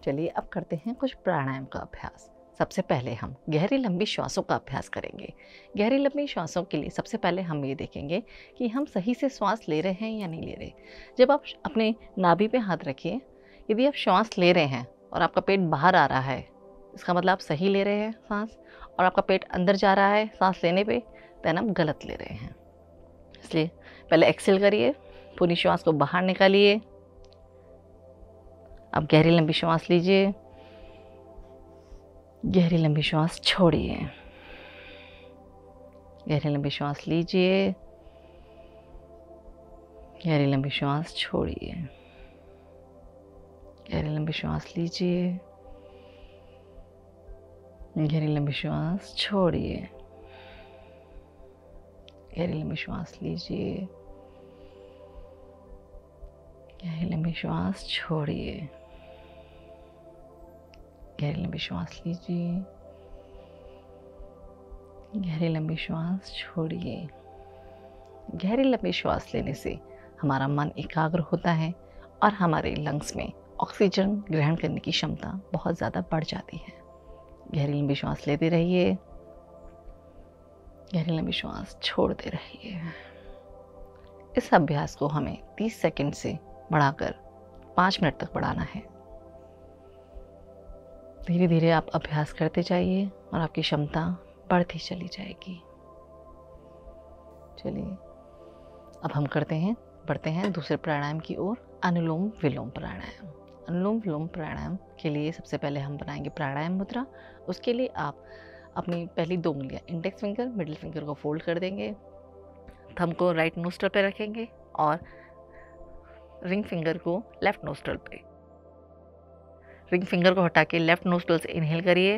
चलिए अब करते हैं कुछ प्राणायाम का अभ्यास। सबसे पहले हम गहरी लंबी श्वासों का अभ्यास करेंगे। गहरी लंबी श्वासों के लिए सबसे पहले हम ये देखेंगे कि हम सही से श्वास ले रहे हैं या नहीं ले रहे। जब आप अपने नाभि पे हाथ रखिए, यदि आप श्वास ले रहे हैं और आपका पेट बाहर आ रहा है, इसका मतलब आप सही ले रहे हैं सांस, और आपका पेट अंदर जा रहा है सांस लेने पे, देन आप गलत ले रहे हैं। इसलिए पहले एक्सेल करिए, पूरी श्वास को बाहर निकालिए। अब गहरी लंबी श्वास लीजिए, गहरी लंबी श्वास छोड़िए। गहरी लंबी श्वास लीजिए, गहरी लंबी श्वास छोड़िए। गहरी लंबी श्वास लीजिए, गहरी लंबी श्वास छोड़िए। गहरी लंबी श्वास लीजिए, गहरी लंबी श्वास छोड़िए। गहरी लंबी श्वास लीजिए, गहरी लंबी श्वास छोड़िए। गहरी लंबी श्वास लेने से हमारा मन एकाग्र होता है और हमारे लंग्स में ऑक्सीजन ग्रहण करने की क्षमता बहुत ज़्यादा बढ़ जाती है। गहरी लंबी श्वास लेते रहिए, गहरी लंबी श्वास छोड़ते रहिए। इस अभ्यास को हमें 30 सेकंड से बढ़ाकर 5 मिनट तक बढ़ाना है। धीरे धीरे आप अभ्यास करते जाइए और आपकी क्षमता बढ़ती चली जाएगी। चलिए अब हम बढ़ते हैं दूसरे प्राणायाम की ओर, अनुलोम विलोम प्राणायाम। अनुलोम विलोम प्राणायाम के लिए सबसे पहले हम बनाएंगे प्राणायाम मुद्रा। उसके लिए आप अपनी पहली 2 उंगलियां इंडेक्स फिंगर, मिडिल फिंगर को फोल्ड कर देंगे, थंब को राइट नोस्ट्रल पे रखेंगे और रिंग फिंगर को लेफ्ट नोस्ट्रल पे। रिंग फिंगर को हटा के लेफ्ट नोस्ट्रल से इनहेल करिए,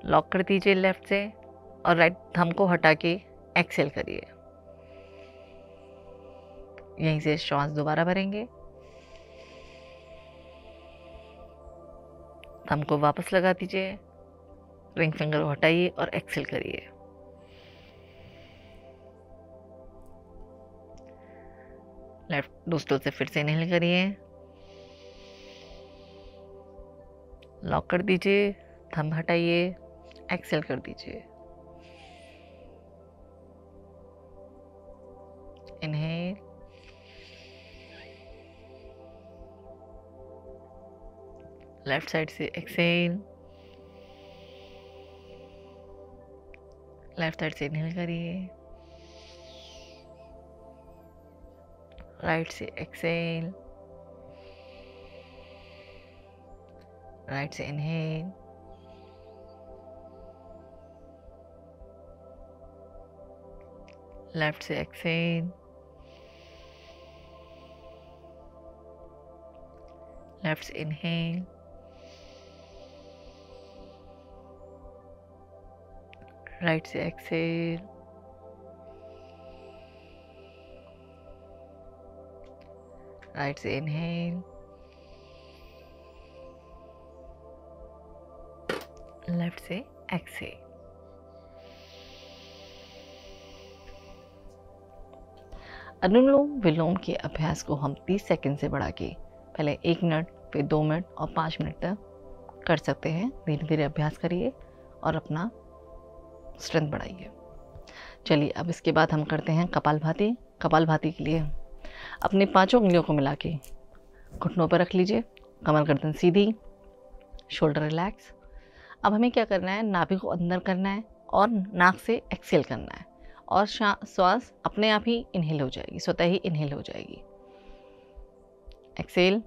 लॉक कर दीजिए लेफ्ट से, और राइट थंब को हटा के एक्सेल करिए। यहीं से श्वास दोबारा भरेंगे, थंब को वापस लगा दीजिए, रिंग फिंगर को हटाइए और एक्सेल करिए। लेफ्ट नोस्ट्रल से फिर से इनहेल करिए, लॉक कर दीजिए, थंब हटाइए, एक्सेल कर दीजिए। इनहेल, लेफ्ट साइड से एक्सेल, लेफ्ट साइड से इनहेल करिए, राइट से एक्सेल, राइट से इनहेल, लेफ्ट से एक्सेल, लेफ्ट से इनहेल, राइट से एक्सेल, राइट से इनहेल, लेफ्ट से एक्सेल। अनुलोम विलोम के अभ्यास को हम 30 सेकंड से बढ़ा के पहले 1 मिनट, फिर 2 मिनट और 5 मिनट तक कर सकते हैं। धीरे धीरे अभ्यास करिए और अपना स्ट्रेंथ बढ़ाइए। चलिए अब इसके बाद हम करते हैं कपालभाति। कपालभाति के लिए अपनी 5 उंगलियों को मिला के घुटनों पर रख लीजिए, कमर गर्दन सीधी, शोल्डर रिलैक्स। अब हमें क्या करना है, नाभि को अंदर करना है और नाक से एक्सेल करना है, और श्वास अपने आप ही इनहेल हो जाएगी, स्वतः ही इनहेल हो जाएगी। एक्सेल,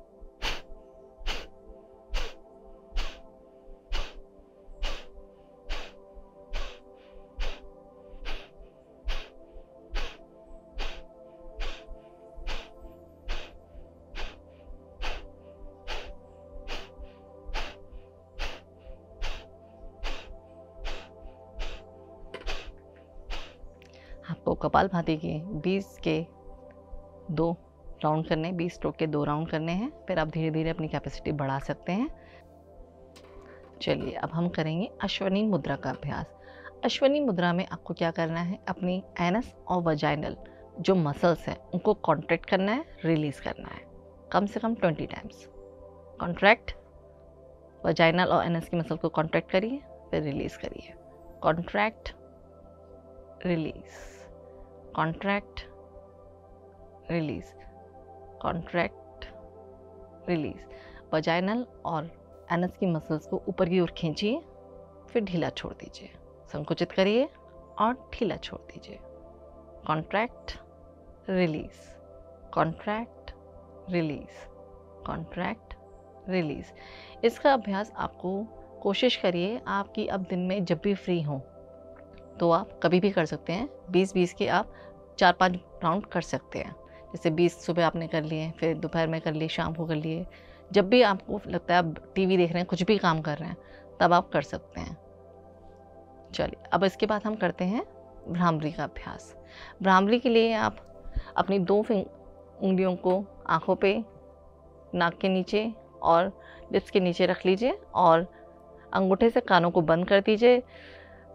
आपको कपालभाति के 20 के 2 राउंड करने, 20 स्ट्रोक के 2 राउंड करने हैं। फिर आप धीरे धीरे अपनी कैपेसिटी बढ़ा सकते हैं। चलिए अब हम करेंगे अश्वनी मुद्रा का अभ्यास। अश्वनी मुद्रा में आपको क्या करना है, अपनी एनस और वजाइनल जो मसल्स हैं उनको कॉन्ट्रैक्ट करना है, रिलीज करना है, कम से कम 20 टाइम्स। कॉन्ट्रैक्ट, वजाइनल और एनएस की मसल को कॉन्ट्रैक्ट करिए, फिर रिलीज करिए। Contract, release, contract, release, contract, release. Vaginal और एनएस की मसल्स को ऊपर की ओर खींचिए, फिर ढीला छोड़ दीजिए। संकुचित करिए और ढीला छोड़ दीजिए। Contract, release, contract, release, contract, release. इसका अभ्यास आपको कोशिश करिए, आपकी अब दिन में जब भी फ्री हो तो आप कभी भी कर सकते हैं। 20-20 के आप 4-5 राउंड कर सकते हैं। जैसे 20 सुबह आपने कर लिए, फिर दोपहर में कर लिए, शाम को कर लिए। जब भी आपको लगता है आप टीवी देख रहे हैं, कुछ भी काम कर रहे हैं, तब आप कर सकते हैं। चलिए, अब इसके बाद हम करते हैं भ्रामरी का अभ्यास। भ्रामरी के लिए आप अपनी 2 उंगलियों को आँखों पे, नाक के नीचे और लिप्स के नीचे रख लीजिए और अंगूठे से कानों को बंद कर दीजिए।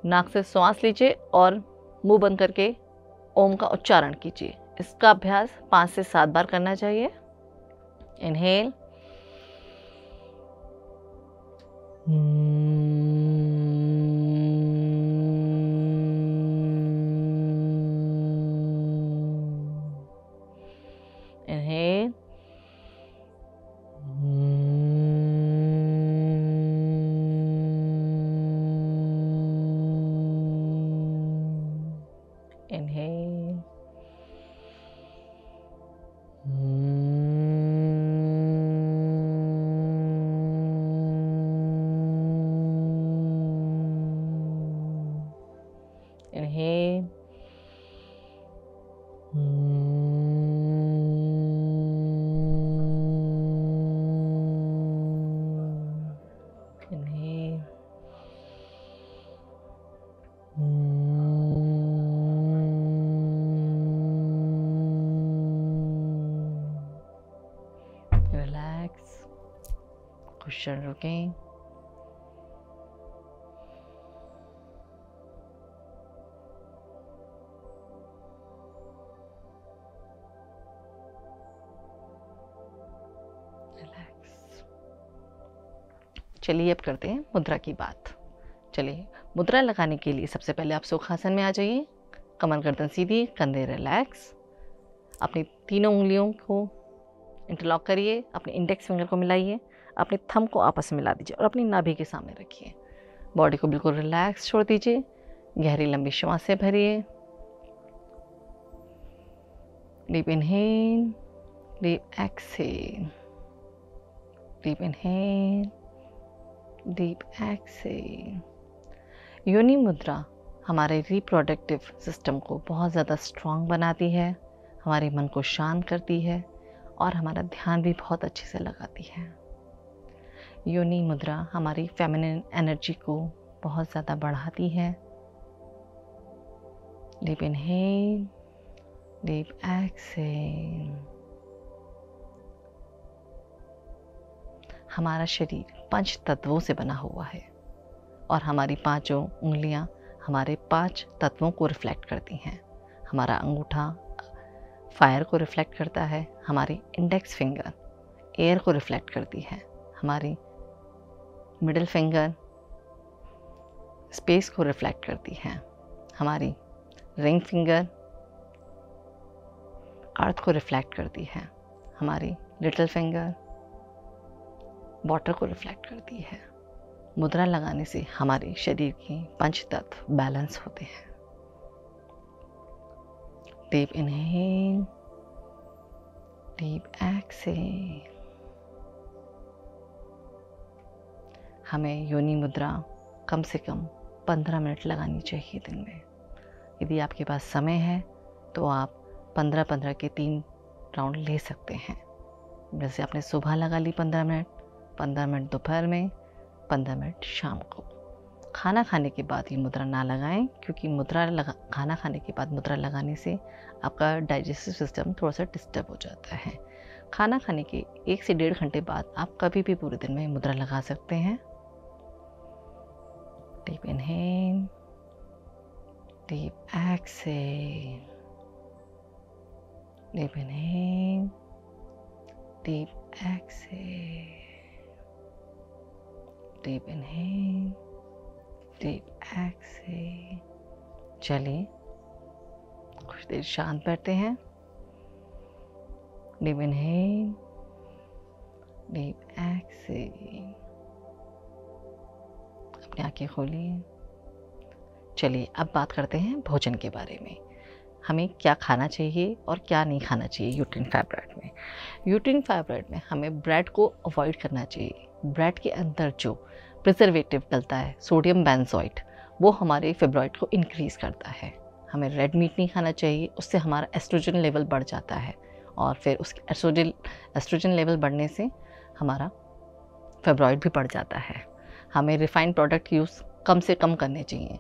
नाक से श्वास लीजिए और मुंह बंद करके ओम का उच्चारण कीजिए। इसका अभ्यास 5 से 7 बार करना चाहिए। Inhale, inhale, inhale, inhale, inhale, relax, कुछ क्षण रुकें। रिलैक्स। चलिए अब करते हैं मुद्रा की बात। चलिए, मुद्रा लगाने के लिए सबसे पहले आप सुखासन में आ जाइए। कमर गर्दन सीधी, कंधे रिलैक्स। अपनी तीनों उंगलियों को इंटरलॉक करिए, अपने इंडेक्स फिंगर को मिलाइए, अपने थंब को आपस में मिला दीजिए और अपनी नाभि के सामने रखिए। बॉडी को बिल्कुल रिलैक्स छोड़ दीजिए। गहरी लंबी श्वास से भरिए। Deep inhale, deep exhale, deep inhale, deep exhale. योनि मुद्रा हमारे रिप्रोडक्टिव सिस्टम को बहुत ज़्यादा स्ट्रांग बनाती है, हमारे मन को शांत करती है और हमारा ध्यान भी बहुत अच्छे से लगाती है। योनि मुद्रा हमारी फेमिनिन एनर्जी को बहुत ज़्यादा बढ़ाती है। Deep inhale, deep exhale. हमारा शरीर 5 तत्वों से बना हुआ है और हमारी 5 उंगलियां हमारे 5 तत्वों को रिफ्लेक्ट करती हैं। हमारा अंगूठा फायर को रिफ्लेक्ट करता है, हमारी इंडेक्स फिंगर एयर को रिफ्लेक्ट करती है, हमारी मिडिल फिंगर स्पेस को रिफ्लेक्ट करती है, हमारी रिंग फिंगर अर्थ को रिफ्लेक्ट करती है, हमारी लिटिल फिंगर वाटर को रिफ्लेक्ट करती है। मुद्रा लगाने से हमारे शरीर के 5 तत्व बैलेंस होते हैं। Deep inhale, deep exhale. हमें योनि मुद्रा कम से कम 15 मिनट लगानी चाहिए दिन में। यदि आपके पास समय है तो आप 15-15 के 3 राउंड ले सकते हैं। जैसे आपने सुबह लगा ली 15 मिनट, 15 मिनट दोपहर में, 15 मिनट शाम को। खाना खाने के बाद ये मुद्रा ना लगाएं, क्योंकि खाना खाने के बाद मुद्रा लगाने से आपका डाइजेस्टिव सिस्टम थोड़ा सा डिस्टर्ब हो जाता है। खाना खाने के 1 से 1.5 घंटे बाद आप कभी भी पूरे दिन में मुद्रा लगा सकते हैं। Deep inhale, deep exhale, deep inhale, deep exhale. Deep inhale, deep exhale. चलिए कुछ देर शांत बैठते हैं। Deep inhale, deep exhale. अपनी आंखें खोलिए। चलिए अब बात करते हैं भोजन के बारे में। हमें क्या खाना चाहिए और क्या नहीं खाना चाहिए यूट्राइन फाइब्रॉइड में। यूट्राइन फाइब्रॉइड में हमें ब्रेड को अवॉइड करना चाहिए। ब्रेड के अंदर जो प्रिजर्वेटिव डलता है, सोडियम बेंजोएट, वो हमारे फाइब्रॉइड को इंक्रीज़ करता है। हमें रेड मीट नहीं खाना चाहिए, उससे हमारा एस्ट्रोजन लेवल बढ़ जाता है और फिर उस एस्ट्रोजन लेवल बढ़ने से हमारा फाइब्रॉइड भी बढ़ जाता है। हमें रिफाइंड प्रोडक्ट यूज़ कम से कम करने चाहिए,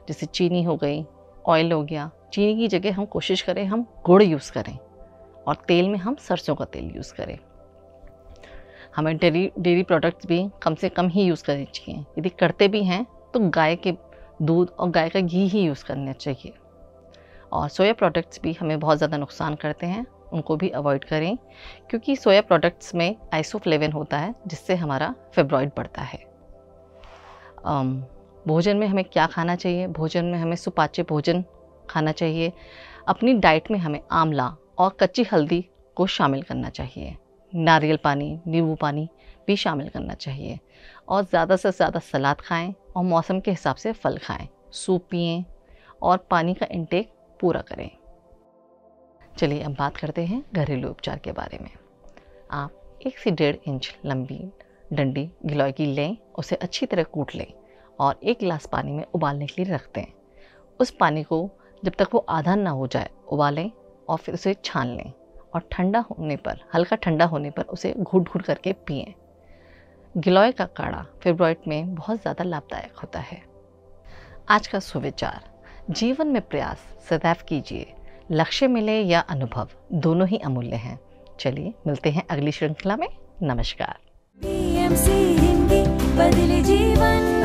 जैसे चीनी हो गई, ऑयल हो गया। चीनी की जगह हम कोशिश करें हम गुड़ यूज़ करें और तेल में हम सरसों का तेल यूज़ करें। हमें डेयरी प्रोडक्ट्स भी कम से कम ही यूज़ करने चाहिए। यदि करते भी हैं तो गाय के दूध और गाय का घी ही यूज़ करना चाहिए। और सोया प्रोडक्ट्स भी हमें बहुत ज़्यादा नुकसान करते हैं, उनको भी अवॉइड करें, क्योंकि सोया प्रोडक्ट्स में आइसोफ्लेविन होता है जिससे हमारा फाइब्रॉइड बढ़ता है। भोजन में हमें क्या खाना चाहिए? भोजन में हमें सुपाच्य भोजन खाना चाहिए। अपनी डाइट में हमें आंवला और कच्ची हल्दी को शामिल करना चाहिए। नारियल पानी, नींबू पानी भी शामिल करना चाहिए और ज़्यादा से ज़्यादा सलाद खाएं और मौसम के हिसाब से फल खाएं, सूप पिएं और पानी का इंटेक पूरा करें। चलिए अब बात करते हैं घरेलू उपचार के बारे में। आप 1 से 1.5 इंच लंबी डंडी गिलोय की लें, उसे अच्छी तरह कूट लें और 1 गिलास पानी में उबालने के लिए रख दें। उस पानी को जब तक वो आधा ना हो जाए उबालें और फिर उसे छान लें और ठंडा होने पर, हल्का ठंडा होने पर उसे घूट घूट करके पिएं। गिलोय का काढ़ा फाइब्रॉइड में बहुत ज़्यादा लाभदायक होता है। आज का सुविचार, जीवन में प्रयास सदैव कीजिए, लक्ष्य मिले या अनुभव, दोनों ही अमूल्य हैं। चलिए मिलते हैं अगली श्रृंखला में। नमस्कार। PMC हिंदी बदले जीवन।